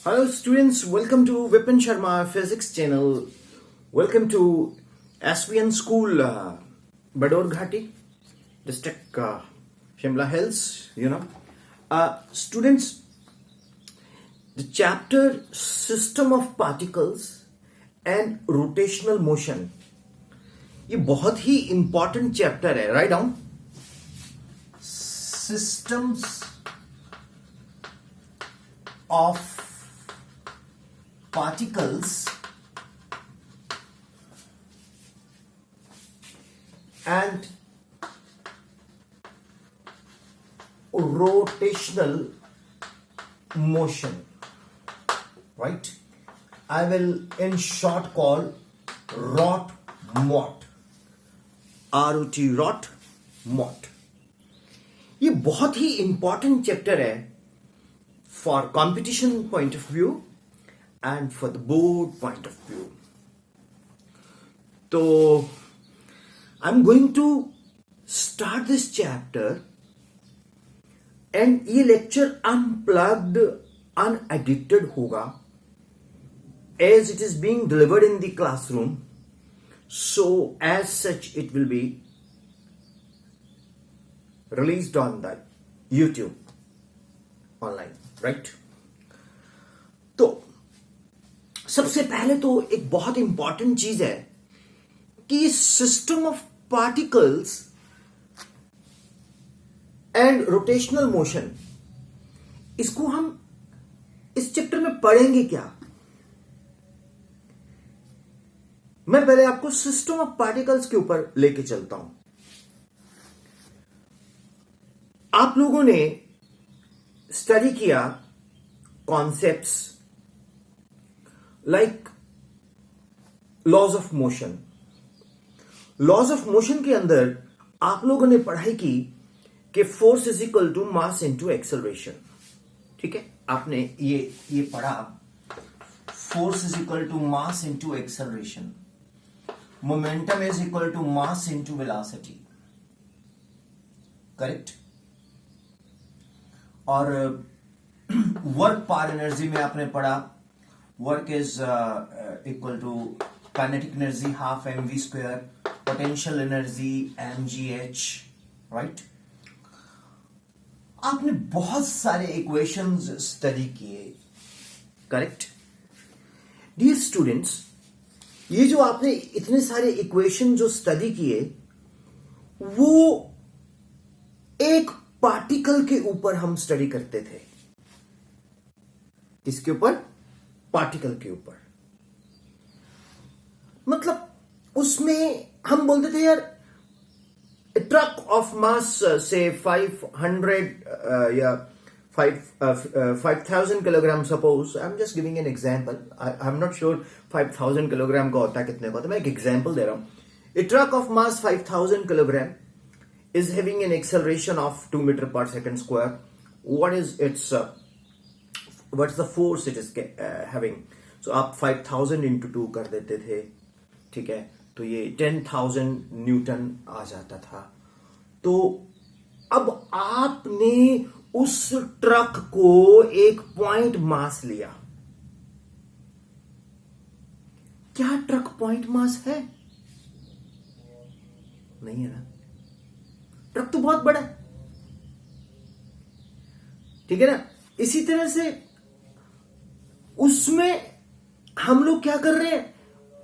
Hello students, welcome to Vipin Sharma Physics channel. Welcome to SVN School, Bador Ghati, district Shimla Hills, students, the chapter System of Particles and Rotational Motion, ये बहुत ही important chapter है. Write down. Systems of particles and rotational motion, right? I will in short call ROT-MOT. ROT, ROT-MOT. ये बहुत ही important chapter है for competition point of view and for the board point of view. So I'm going to start this chapter and ये lecture unplugged, unedited होगा as it is being delivered in the classroom. So as such it will be released on the YouTube online, right? तो सबसे पहले तो एक बहुत important चीज है कि system of particles and rotational motion, इसको हम इस चैप्टर में पढ़ेंगे क्या. मैं पहले आपको सिस्टम ऑफ पार्टिकल्स के ऊपर लेके चलता हूं. आप लोगों ने स्टडी किया concepts like laws of motion. Laws of motion के अंदर आप लोगों ने पढ़ाई की कि force is equal to mass into acceleration. ठीक है, आपने ये पढ़ा. Force is equal to mass into acceleration. Momentum is equal to mass into velocity. Correct. और वर्क पर एनर्जी में आपने पढ़ा work is equal to kinetic energy half mv square, potential energy mgh, right. आपने बहुत सारे इक्वेशंस स्टडी किए. Correct. Dear students, ये जो आपने इतने सारे इक्वेशन जो स्टडी किए वो एक पार्टिकल के ऊपर हम स्टडी करते थे. किसके ऊपर? पार्टिकल के ऊपर. मतलब उसमें हम बोलते थे यार ट्रक ऑफ मास से 500 या 5000 kilogram. Suppose I am just giving an example. I am not sure 5000 kilogram का होता है कितने का होता है. मैं एक एग्जांपल दे रहा हूं. A truck of mass 5000 kilogram is having an acceleration of 2 meter per second square. What is its what's the force it is having? So आप 5000 into 2 कर देते थे. ठीक है, तो ये 10,000 न्यूटन आ जाता था. तो अब आपने उस ट्रक को एक पॉइंट मास लिया. क्या ट्रक पॉइंट मास है? नहीं है ना. ट्रक तो बहुत बड़ा है. ठीक है ना. इसी तरह से उसमें हम लोग क्या कर रहे हैं,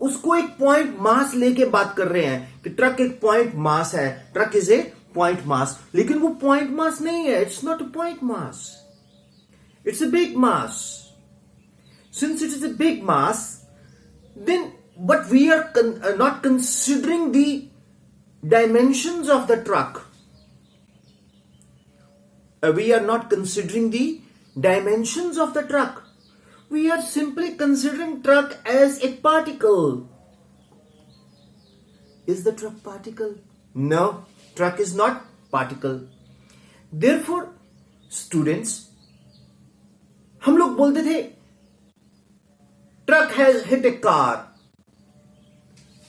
उसको एक पॉइंट मास लेके बात कर रहे हैं कि ट्रक एक पॉइंट मास है. Truck is a point mass. लेकिन वो पॉइंट मास नहीं है. It's not a point mass. It's a big mass. Since it is a big mass, then but we are not considering the dimensions of the truck. We are not considering the dimensions of the truck. We are simply considering truck as a particle. Is the truck particle? No, truck is not particle. Therefore, students, हम लोग बोलते थे truck has hit a car.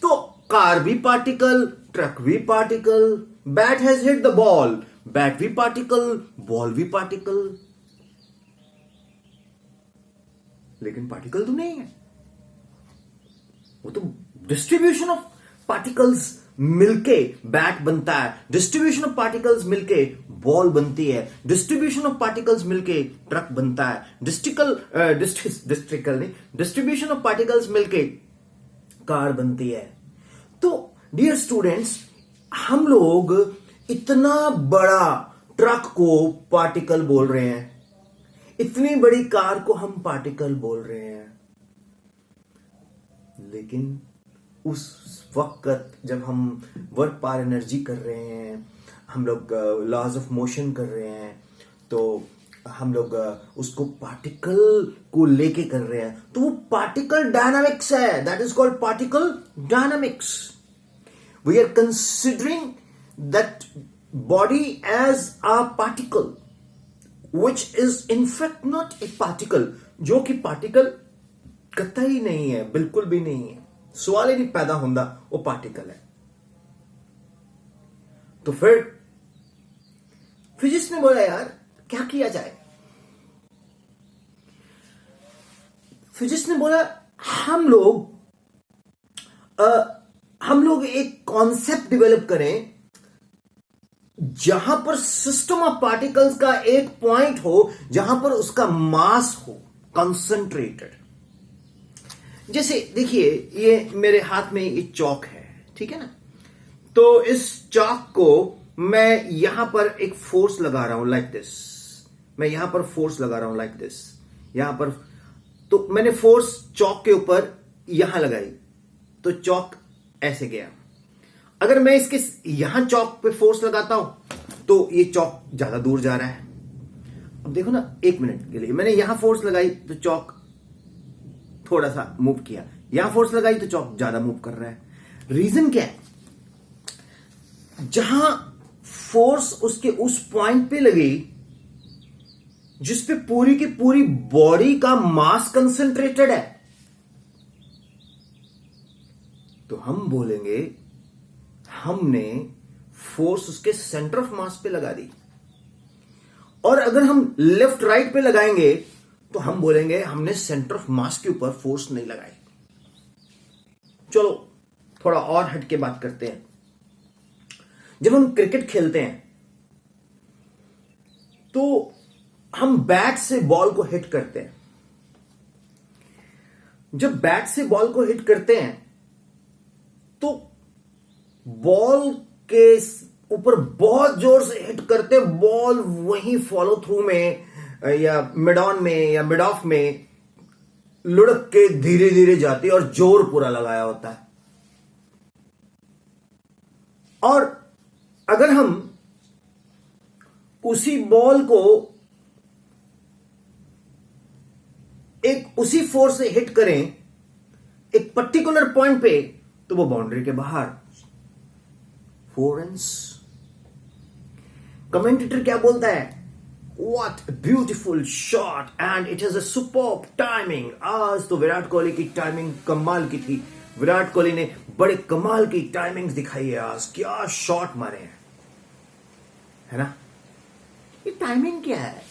तो car भी particle, truck भी particle. Bat has hit the ball, bat भी particle, ball भी particle. लेकिन पार्टिकल तो नहीं है। वो तो डिस्ट्रीब्यूशन ऑफ पार्टिकल्स मिलके बैट बनता है, डिस्ट्रीब्यूशन ऑफ पार्टिकल्स मिलके बॉल बनती है, डिस्ट्रीब्यूशन ऑफ पार्टिकल्स मिलके ट्रक बनता है, डिस्ट्रीब्यूशन ऑफ पार्टिकल्स मिलके कार बनती है। तो डियर स्टूडेंट्स, हम लोग इतना बड़ा ट्रक को पार्टिकल बोल रहे हैं, इतनी बड़ी कार को हम पार्टिकल बोल रहे हैं, लेकिन उस वक्त जब हम वर्क पावर एनर्जी कर रहे हैं, हम लोग लॉज ऑफ मोशन कर रहे हैं, तो हम लोग उसको पार्टिकल को लेके कर रहे हैं, तो वो पार्टिकल डायनामिक्स है। That is called particle dynamics. We are considering that body as a particle which is in fact not a particle, जो कि पार्टिकल कतई नहीं है, बिल्कुल भी नहीं है, सवाल ही नहीं पैदा होता वो पार्टिकल है। तो फिर फिजिक्स ने बोला यार क्या किया जाए। फिजिक्स ने बोला हम लोग एक कॉन्सेप्ट डेवलप करें जहां पर सिस्टम ऑफ पार्टिकल्स का एक पॉइंट हो जहां पर उसका मास हो कंसंट्रेटेड। जैसे देखिए ये मेरे हाथ में एक चौक है, ठीक है ना, तो इस चौक को मैं यहां पर एक फोर्स लगा रहा हूं लाइक दिस, मैं यहां पर फोर्स लगा रहा हूं लाइक दिस, यहां पर, तो मैंने फोर्स चौक के ऊपर यहां लगाई तो चौक ऐसे गया। अगर मैं इसके यहां चौक पे फोर्स लगाता हूं तो ये चौक ज्यादा दूर जा रहा है। अब देखो ना, एक मिनट के लिए मैंने यहां फोर्स लगाई तो चौक थोड़ा सा मूव किया, यहां फोर्स लगाई तो चौक ज्यादा मूव कर रहा है। रीजन क्या है? जहां फोर्स उसके उस पॉइंट पे लगी जिस पे पूरी की पूरी बॉडी का मास कंसंट्रेटेड है, तो हम बोलेंगे हमने फोर्स उसके सेंटर ऑफ मास पे लगा दी। और अगर हम लेफ्ट राइट पे लगाएंगे तो हम बोलेंगे हमने सेंटर ऑफ मास के ऊपर फोर्स नहीं लगाई। चलो थोड़ा और हट के बात करते हैं। जब हम क्रिकेट खेलते हैं तो हम बैट से बॉल को हिट करते हैं। जब बैट से बॉल को हिट करते हैं तो बॉल के ऊपर बहुत जोर से हिट करते, बॉल वहीं फॉलो थ्रू में या मिड ऑन में या मिड ऑफ में लुढ़क के धीरे धीरे जाती है और जोर पूरा लगाया होता है। और अगर हम उसी बॉल को एक उसी फोर्स से हिट करें एक पर्टिकुलर पॉइंट पे, तो वो बाउंड्री के बाहर 4 रन्स। कमेंटेटर क्या बोलता है? What a beautiful shot and it has a superb timing। आज तो विराट कोहली की टाइमिंग कमाल की थी। विराट कोहली ने बड़े कमाल की टाइमिंग दिखाई है आज, क्या शॉट मारे हैं, है ना। ये टाइमिंग क्या है?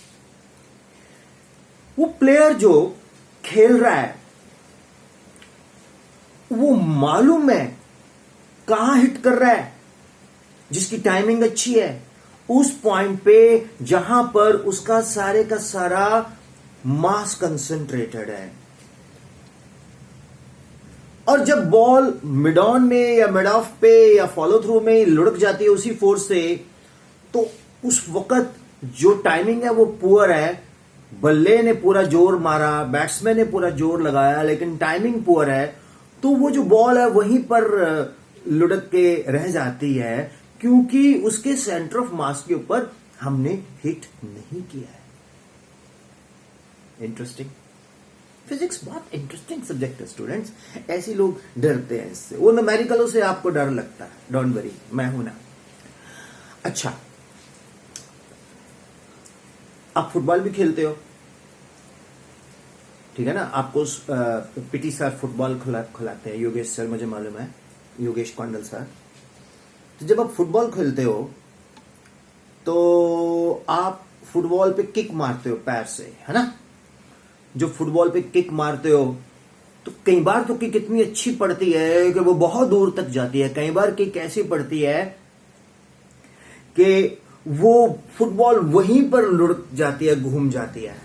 वो प्लेयर जो खेल रहा है वो मालूम है कहां हिट कर रहा है, जिसकी टाइमिंग अच्छी है उस पॉइंट पे जहां पर उसका सारे का सारा मास कंसंट्रेटेड है। और जब बॉल मिड ऑन में या मिड ऑफ पे या फॉलो थ्रू में लुढ़क जाती है उसी फोर्स से, तो उस वक्त जो टाइमिंग है वो पुअर है। बल्ले ने पूरा जोर मारा, बैट्समैन ने पूरा जोर लगाया, लेकिन टाइमिंग पुअर है, तो वो जो बॉल है वहीं पर लुढ़क के रह जाती है, क्योंकि उसके सेंटर ऑफ मास के ऊपर हमने हिट नहीं किया है। इंटरेस्टिंग। फिजिक्स बहुत इंटरेस्टिंग सब्जेक्ट है स्टूडेंट्स। ऐसे लोग डरते हैं इससे, वो न्यूमेरिकलों से आपको डर लगता है, डोंट वरी, मैं हूं ना। अच्छा, आप फुटबॉल भी खेलते हो, ठीक है ना। आपको पीटी सर फुटबॉल खिलाते हैं, योगेश सर, मुझे मालूम है, योगेश कौंडल सर। तो जब आप फुटबॉल खेलते हो तो आप फुटबॉल पे किक मारते हो पैर से, है ना। जो फुटबॉल पे किक मारते हो, तो कई बार तो किक इतनी अच्छी पड़ती है कि वो बहुत दूर तक जाती है, कई बार किक ऐसी पड़ती है कि वो फुटबॉल वहीं पर लुढ़क जाती है, घूम जाती है।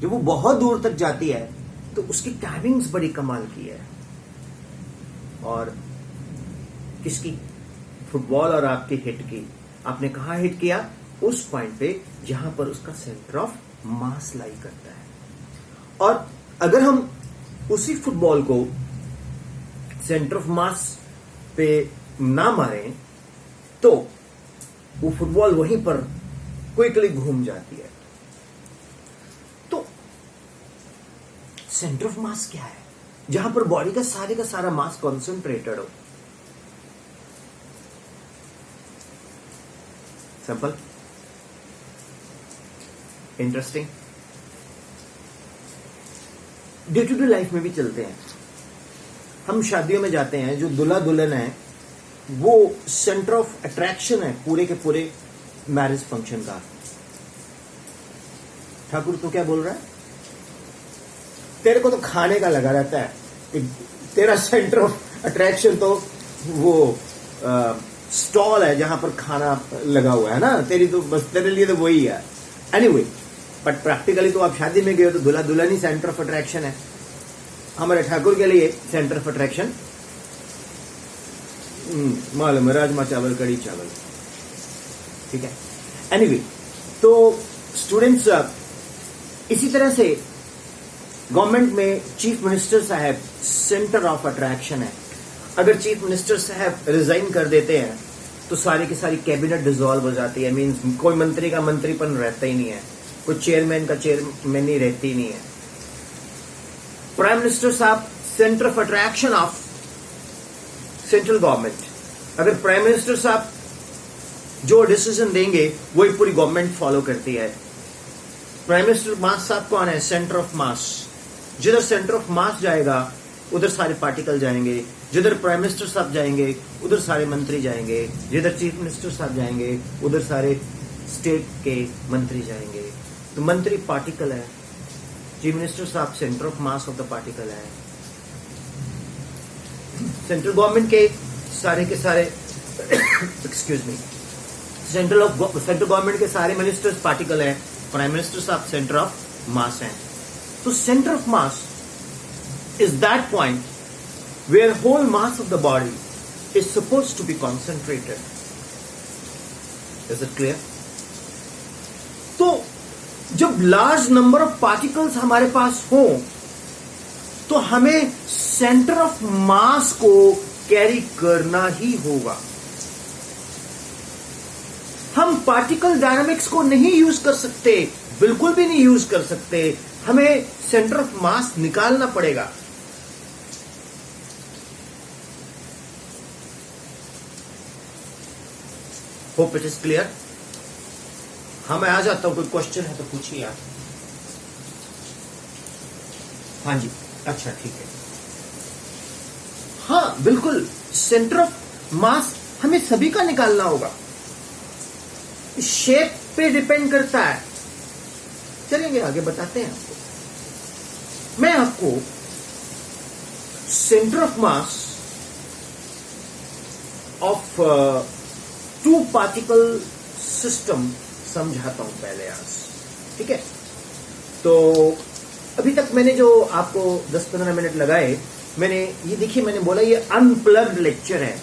जब वो बहुत दूर तक जाती है तो उसकी टाइमिंग्स बड़ी कमाल की है। और किसकी? फुटबॉल और आपकी हिट की। आपने कहां हिट किया? उस पॉइंट पे जहां पर उसका सेंटर ऑफ मास लाई करता है। और अगर हम उसी फुटबॉल को सेंटर ऑफ मास पे ना मारें तो वो फुटबॉल वहीं पर क्विकली घूम जाती है। तो सेंटर ऑफ मास क्या है? जहां पर बॉडी का सारा मास कॉन्सेंट्रेटेड हो। Simple, interesting. Day to day life में भी चलते हैं। हम शादियों में जाते हैं, जो दूल्हा दुल्हन है वो सेंटर ऑफ अट्रैक्शन है पूरे के पूरे मैरिज फंक्शन का। ठाकुर तो क्या बोल रहा है? तेरे को तो खाने का लगा रहता है, तेरा सेंटर ऑफ अट्रैक्शन तो वो स्टॉल है जहां पर खाना लगा हुआ है ना, तेरी तो बस तेरे लिए तो वही है। एनीवे, बट प्रैक्टिकली तो आप शादी में गए हो तो दूल्हा दुल्हन ही सेंटर ऑफ अट्रैक्शन है। हमारे ठाकुर के लिए सेंटर ऑफ अट्रैक्शन मालूम है, राजमा चावल, कड़ी चावल, ठीक है। एनीवे, तो स्टूडेंट्स, इसी तरह से गवर्नमेंट में चीफ मिनिस्टर साहब सेंटर ऑफ अट्रैक्शन है। अगर चीफ मिनिस्टर साहब रिजाइन कर देते हैं तो सारी की सारी कैबिनेट डिसॉल्व हो जाती है। मींस कोई मंत्री का मंत्रीपन रहता ही नहीं है, कोई चेयरमैन का चेयरमैन ही रहती ही नहीं है। प्राइम मिनिस्टर साहब centre of attraction of central government. अगर प्राइम मिनिस्टर साहब जो डिसीजन देंगे वही पूरी गवर्नमेंट फॉलो करती है। प्राइम मिनिस्टर मास साहब कौन है? सेंटर ऑफ मास। जिधर सेंटर ऑफ मास जाएगा उधर सारे पार्टिकल जाएंगे, जिधर प्राइम मिनिस्टर साहब जाएंगे उधर सारे मंत्री जाएंगे, जिधर चीफ मिनिस्टर साहब जाएंगे उधर सारे स्टेट के मंत्री जाएंगे। तो मंत्री पार्टिकल है, चीफ मिनिस्टर साहब centre of mass of the particle है। सेंट्रल गवर्नमेंट के सारे एक्सक्यूज मी, सेंट्रल गवर्नमेंट के सारे मिनिस्टर्स पार्टिकल है, प्राइम मिनिस्टर साहब सेंटर ऑफ मास हैं। तो centre of mass is that point where whole mass of the body is suppose to be concentrated. Is it clear? तो जब large number of particles हमारे पास हो तो हमें सेंटर ऑफ मास को कैरी करना ही होगा। हम पार्टिकल डायनामिक्स को नहीं यूज कर सकते, बिल्कुल भी नहीं यूज कर सकते। हमें सेंटर ऑफ मास निकालना पड़ेगा। Hope it is clear. हाँ, मैं आ जाता हूं, कोई क्वेश्चन है तो पूछिए आप। हाँ जी, अच्छा ठीक है। हाँ बिल्कुल, सेंटर ऑफ मास हमें सभी का निकालना होगा। शेप पे डिपेंड करता है। चलेंगे आगे, बताते हैं आपको। मैं आपको centre of mass of two particle system समझाता हूं पहले आज, ठीक है। तो अभी तक मैंने जो आपको 10-15 मिनट लगाए, मैंने ये देखिए, मैंने बोला ये अनप्लग्ड लेक्चर है।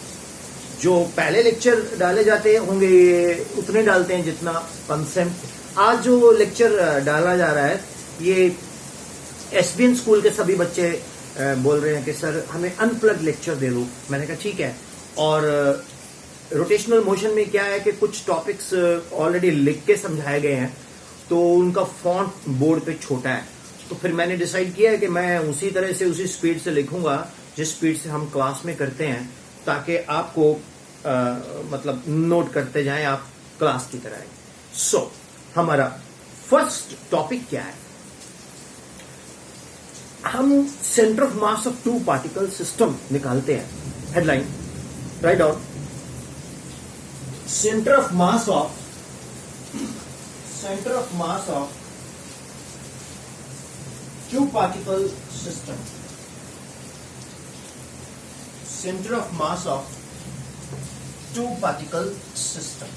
जो पहले लेक्चर डाले जाते होंगे ये उतने डालते हैं जितना कंसेप्ट। आज जो लेक्चर डाला जा रहा है ये एसबीएन स्कूल के सभी बच्चे बोल रहे हैं कि सर हमें अनप्लग्ड लेक्चर दे दो। मैंने कहा ठीक है। और रोटेशनल मोशन में क्या है कि कुछ टॉपिक्स ऑलरेडी लिख के समझाए गए हैं तो उनका फॉन्ट बोर्ड पे छोटा है, तो फिर मैंने डिसाइड किया है कि मैं उसी तरह से उसी स्पीड से लिखूंगा जिस स्पीड से हम क्लास में करते हैं, ताकि आपको मतलब नोट करते जाएं आप क्लास की तरह। सो हमारा फर्स्ट टॉपिक क्या है? हम centre of mass of two particle system निकालते हैं। Headline write down, centre of mass of two particle system, center of mass of two particle system.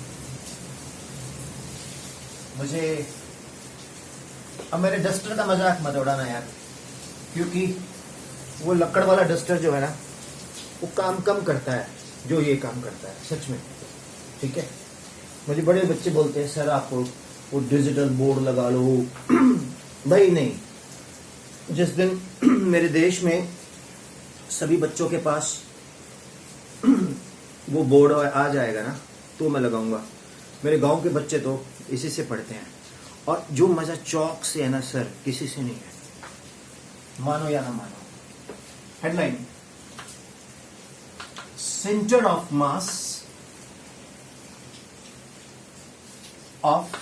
मुझे अब मेरे डस्टर का मजाक मत उड़ाना यार, क्योंकि वो लकड़ वाला डस्टर जो है ना वो काम कम करता है जो ये काम करता है सच में, ठीक है। मुझे बड़े बच्चे बोलते हैं सर आप वो डिजिटल बोर्ड लगा लो भाई नहीं, जिस दिन मेरे देश में सभी बच्चों के पास वो बोर्ड आ जाएगा ना तो मैं लगाऊंगा। मेरे गांव के बच्चे तो इसी से पढ़ते हैं, और जो मजा चौक से है ना सर किसी से नहीं है, मानो या ना मानो। Headline, centre of mass of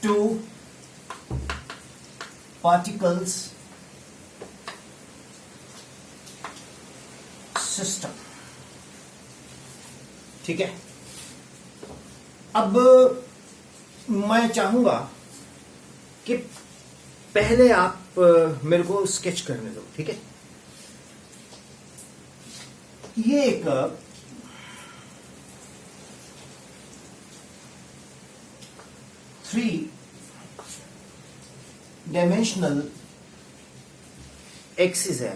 two particles system, ठीक है। अब मैं चाहूंगा कि पहले आप मेरे को स्केच करने दो, ठीक है। ये एक थ्री डायमेंशनल एक्सिस है।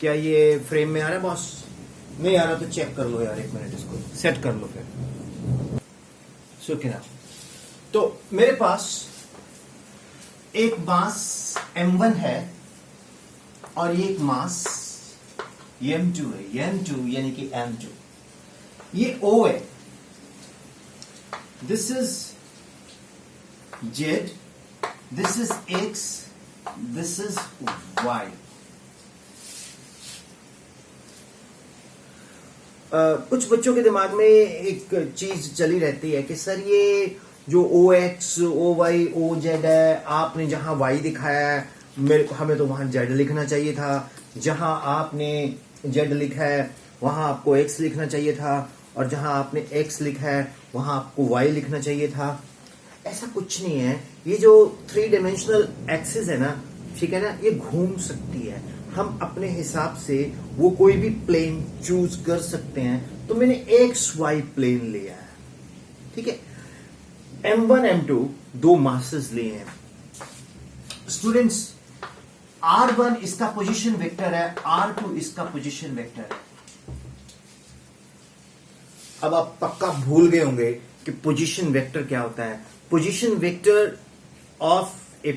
क्या ये फ्रेम में आ रहा है बॉस? नहीं आ रहा तो चेक कर लो यार, एक मिनट इसको सेट कर लो फिर। सुखिना, तो मेरे पास एक मास m1 है और ये एक मास m2 है, m2 यानी कि m2। ये O है, this is Z, this is X, this is Y। कुछ बच्चों के दिमाग में एक चीज चली रहती है कि सर ये जो OX, OY, OZ है, आपने जहां Y दिखाया है हमें तो वहां Z लिखना चाहिए था, जहां आपने Z लिखा है वहां आपको X लिखना चाहिए था, और जहां आपने X लिखा है वहां आपको Y लिखना चाहिए था। ऐसा कुछ नहीं है। ये जो थ्री डायमेंशनल एक्सिस है ना, ठीक है ना, ये घूम सकती है। हम अपने हिसाब से वो कोई भी प्लेन चूज कर सकते हैं। तो मैंने XY प्लेन लिया है, ठीक है। M1 M2 दो मासेस लिए हैं स्टूडेंट्स। R1 इसका पोजीशन वेक्टर है, R2 इसका पोजीशन वेक्टर है। अब आप पक्का भूल गए होंगे कि पोजीशन वेक्टर क्या होता है। Position vector of A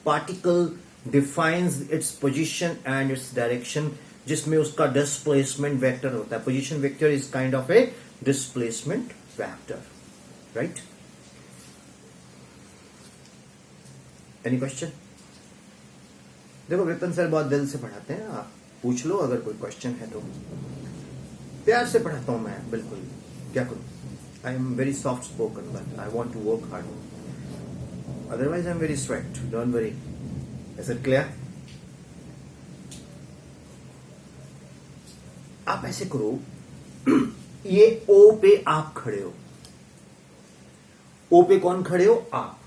particle defines its position and its direction, जिसमें उसका डिस्प्लेसमेंट वेक्टर होता है। Position vector is kind of A displacement vector, right. Any question? देखो विपिन सर बहुत दिल से पढ़ाते हैं, आप पूछ लो अगर कोई क्वेश्चन है तो। प्यार से पढ़ाता हूं मैं, बिल्कुल। क्या करूं? I am very soft spoken but I want to work hard, otherwise I am very strict, don't worry. Is it clear? आप ऐसे करो, ये O पे आप खड़े हो। O पे कौन खड़े हो? आप।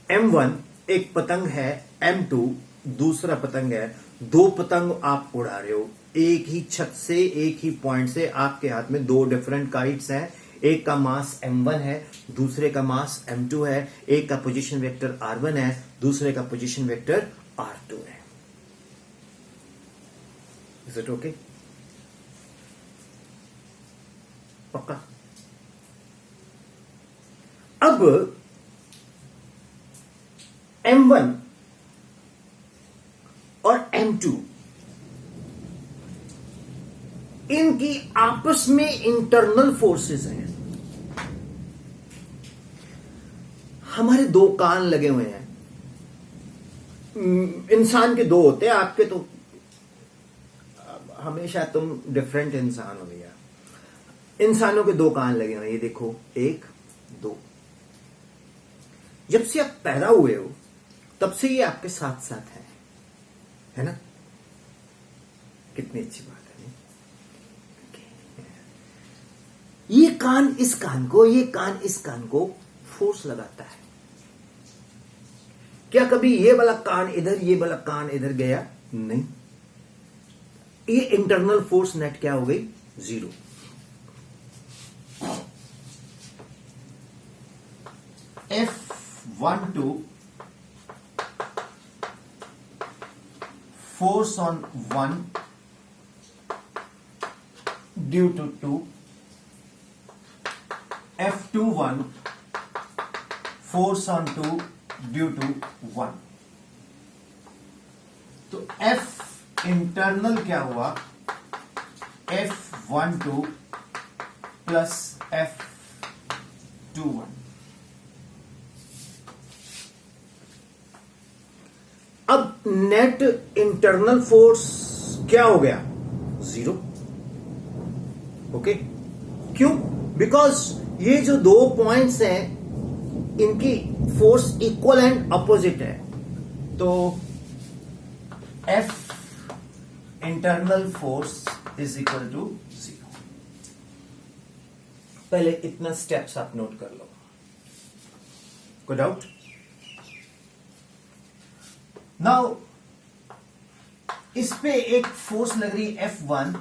M1 एक पतंग है, M2 दूसरा पतंग है। दो पतंग आप उड़ा रहे हो एक ही छत से, एक ही पॉइंट से। आपके हाथ में दो डिफरेंट काइट्स हैं, एक का मास M1 है, दूसरे का मास M2 है। एक का पोजीशन वेक्टर R1 है, दूसरे का पोजीशन वेक्टर R2 है। Is it okay? पक्का? अब M1 और M2 इनकी आपस में इंटरनल फोर्सेस हैं। हमारे दो कान लगे हुए हैं। इंसान के दो होते हैं, आपके तो हमेशा तुम डिफरेंट इंसान हो भैया। इंसानों के दो कान लगे हुए हैं, ये देखो, एक दो। जब से आप पैदा हुए हो तब से ये आपके साथ साथ है ना? कितनी अच्छी बात है नहीं? ये कान इस कान को, ये कान इस कान को फोर्स लगाता है। क्या कभी ये वाला कान इधर, ये वाला कान इधर गया? नहीं। ये इंटरनल फोर्स नेट क्या हो गई? 0। F12 force on 1 due to 2, F21 force on 2 due to 1। तो F इंटरनल क्या हुआ? F12 plus F21। अब नेट इंटरनल फोर्स क्या हो गया? 0। ओके, क्यों? बिकॉज ये जो दो पॉइंट्स हैं इनकी फोर्स इक्वल एंड अपोजिट है, तो F internal force is equal to 0। पहले इतना स्टेप्स आप नोट कर लो। कोई डाउट? नाउ इस पे एक फोर्स लग रही है F1,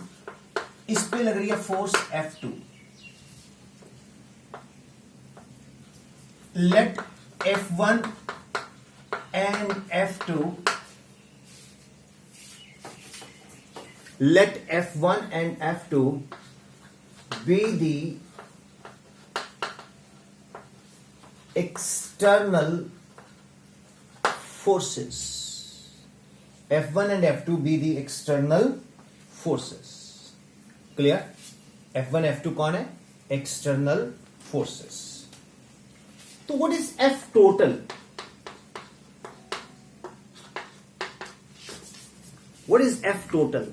इस पे लग रही है force F2। Let F1 and F2 let F1 and F2 be the external forces. F1 and F2 be the external forces. Clear? F1 F2 कौन है? External forces. तो what is F total? What is F total?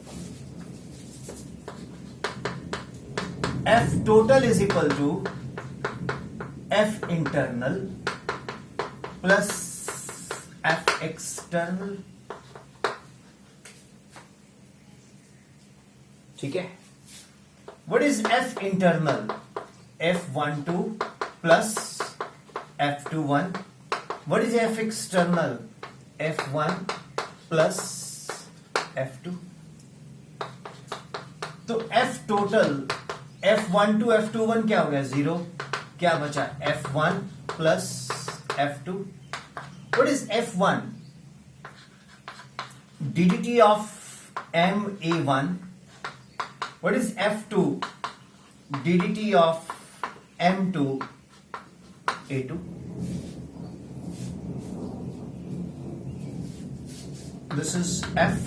F total is equal to F internal plus F external। ठीक है? What is F internal? F12 plus F21। What is F external? F1 plus F2। तो F total F12 F21 क्या हो गया? 0। क्या बचा? F1 plus F2। What is F1? DDT of MA1। What is F2? DDT of M2 A2। This is F